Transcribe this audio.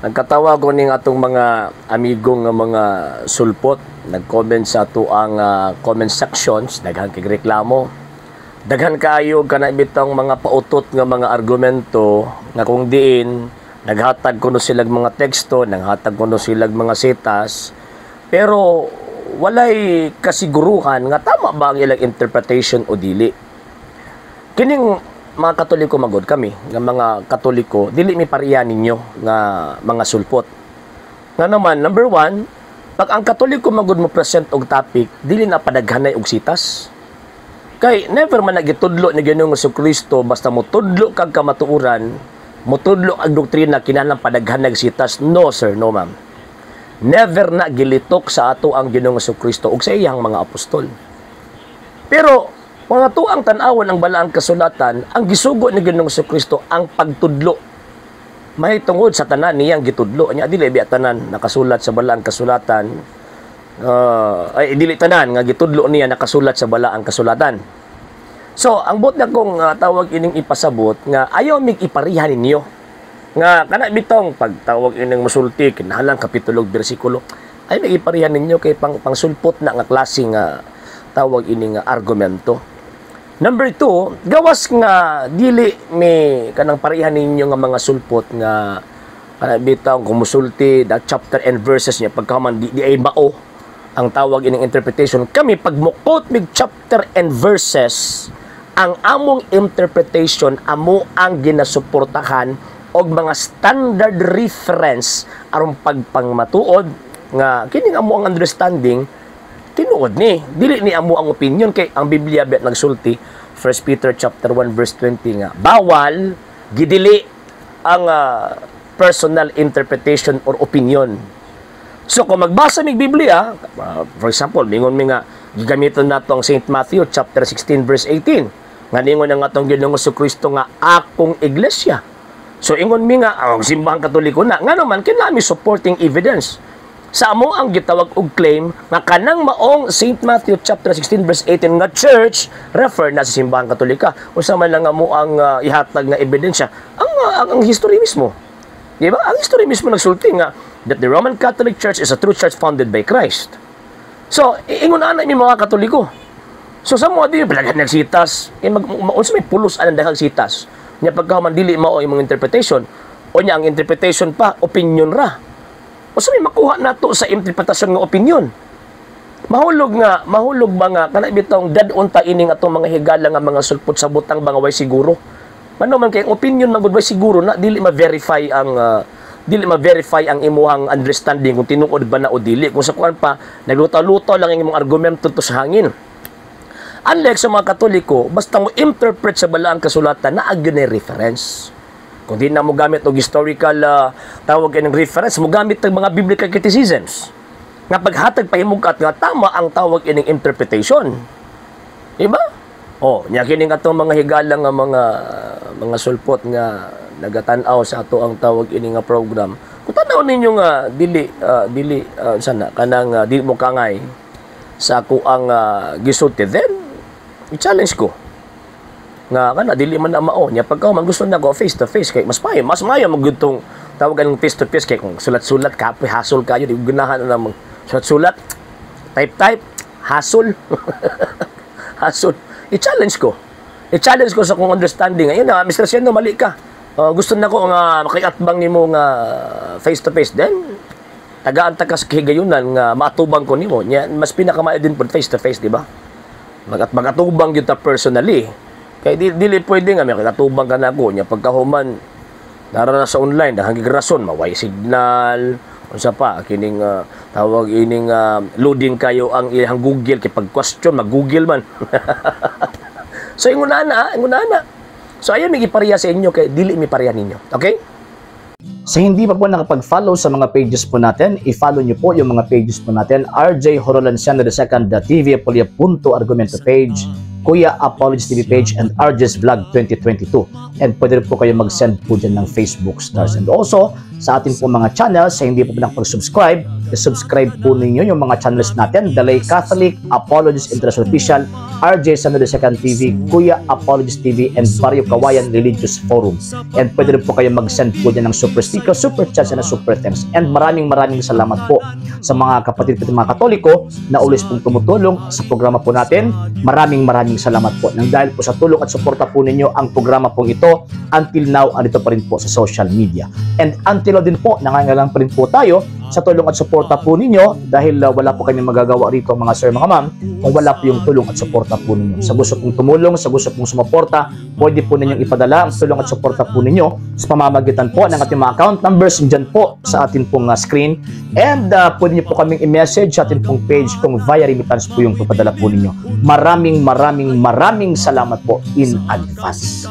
Nagkatawa ko ning atong mga amigo nga mga sulpot, nag-comment sa ato ang comment sections, daghan kay reklamo. Daghan kaayo kana bitang mga pautot nga mga argumento nga kung diin naghatag kuno sila mga teksto, naghatag kuno sila mga setas, pero walay kasiguruhan nga tama ba ang ilang interpretation o dili. Kining mga Katoliko magod kami, nga mga Katoliko, dili mi pareha ninyo nga mga sulpot. Nga naman, number one, pag ang Katoliko magod mo present og topic, dili na padaghanay og sitas. Kay never man nagitudlo ni Ginoong Jesucristo basta mo tudlo kag kamatuoran, mo tudlo ang doktrina kinahanglan padaghanay og sitas. No sir, no ma'am. Never na gilitok sa ato ang Ginoong Jesucristo ug sa iyang mga apostol. Pero mga tuang tan-awon ang balaang kasulatan, ang gisugo ni Ginoong Jesucristo ang pagtudlo. May tungod sa tanan niyang gitudlo. Anya dili biya tanan nakasulat sa balaang kasulatan. Ay dili tanan nga gitudlo niya nakasulat sa balaang kasulatan. So, ang bot na kong tawag ining ipasabot nga ayaw mig iparihan ninyo. Nga kana bitong pagtawag ining musulti kinahanglan kapitulo bersikulo. Ay mig iparihan ninyo kay pangsulpot na nga klase nga tawag ining argumento. Number 2, gawas nga dili may kanang parehan ninyo nga mga sulpot nga bitaw kumusulti the chapter and verses niya pagkaman di ay mao ang tawag ining interpretation. Kami pagmukot mig chapter and verses, ang among interpretation amo ang ginasuportahan og mga standard reference aron pagpangmatuod nga kining amo ang understanding tinuod ni dili ni amo ang opinion kay ang Biblia bet nagsulti 1 Peter chapter 1 verse 20 nga bawal gidili ang personal interpretation or opinion. So kung magbasa mig Biblia, for example, mingon mi nga gigamiton nato ang St. Matthew chapter 16 verse 18 nga ningon ang atong Ginoong Jesucristo nga akong iglesia. So ingon mi nga ang simbahang Katoliko na nga naman kinami supporting evidence. Sa amo ang gitawag og claim nga kanang maong St. Matthew chapter 16 verse 18 nga church refer na sa simbahang Katolika. Usa man lang amo ang ihatag nga ebidensya ang history mismo. Di ba? Ang history mismo nagsulti nga that the Roman Catholic Church is a true church founded by Christ. So, ingon ana mi mga Katoliko. So sa mo di palagan nagsitas, unsa may pulos anang daghang sitas. Nya pagkahuman dili mao imong interpretation o nya ang interpretation pa opinion ra. O sa may makuha nato sa interpretasyon nga opinion. Mahulog ba nga kana bitong dadon ta ining atong mga higala nga mga sulpot sa butang bangaway siguro. Mano man kay opinion magud way siguro na dili ma-verify ang imuhang understanding kung tinuod ba na o dili. Kung sa kuan pa naglutaw-lutaw lang ang imong argumento to sa hangin. Unlike sa mga Katoliko, basta mo interpret sa balaang kasulatan na agyon ay reference. Kung di na mo gamit og historical tawag ng reference, mo gamit ng mga biblical criticisms. Nga paghatag pahimugat nga tama ang tawag ining interpretation. Diba? Nya kining atong mga higala nga mga sulpot nga nagatan-aw sa ato ang tawag ini nga program. Kung tanaw ninyo nga dili sana kanang dili mo kangay sa ako ang gisulti, then i-challenge ko nga kana dili man na mao nya pagka man gusto na go face to face kay mas mayo magudtong tawagan ng face to face kay kung sulat-sulat kapoy hasol kayo di ganahan na mag sulat-sulat type hasol hasol i-challenge ko sa kung understanding ayun na Mr. Siendo mali ka gusto na ko nga makiatbang nimo nga face to face then tagaan ta ka sa higayunan nga matubang ko nimo nya mas pinakamaayo din pud face to face di ba magatubang gyud ta personally. Kaya dili pwede nga may katubang ka na ako niya pagkahuman nara sa online dahang rason maway signal unsa pa kining tawag ining loading kayo ang iyang Google kay pag question mag-Google man. So ingon ana. So ayon mi gipareha sa inyo kay dili mi pareha ninyo. Okay? Sa hindi pa po nakapag-follow sa mga pages po natin, i-follow nyo po yung mga pages po natin, RJ Horolanciano II, TV Apolia Punto Argumento page, Kuya Apologist TV page, and RJ's Vlog 2022. And pwede rin po kayo mag-send po dyan ng Facebook stars. And also, sa ating po mga channels. Sa hindi po nakapag-subscribe, subscribe po ninyo yung mga channels natin: Dalay Catholic, Apologist International Official, RJ Sano II TV, Kuya Apologist TV, and Barrio Kawayan Religious Forum. And pwede rin po kayo mag-send po dyan ng super sticker, super chats, and super thanks. And maraming salamat po sa mga kapatid at mga Katoliko na always pong tumutulong sa programa po natin. Maraming salamat po. Nang dahil po sa tulong at suporta po ninyo, ang programa pong ito until now andito pa rin po sa social media. And until now din po, nangangailangan pa rin po tayo sa tulong at suporta po ninyo, dahil wala po kami magagawa rito mga sir, mga ma'am, kung wala po yung tulong at suporta po ninyo. Sa gusto pong tumulong, sa gusto pong sumuporta, pwede po ninyong ipadala ang tulong at suporta po ninyo sa pamamagitan po ng ating mga account numbers dyan po sa ating pong screen. And pwede nyo po kaming i-message sa ating pong page kung via remittance po yung ipadala po ninyo. Maraming salamat po in advance.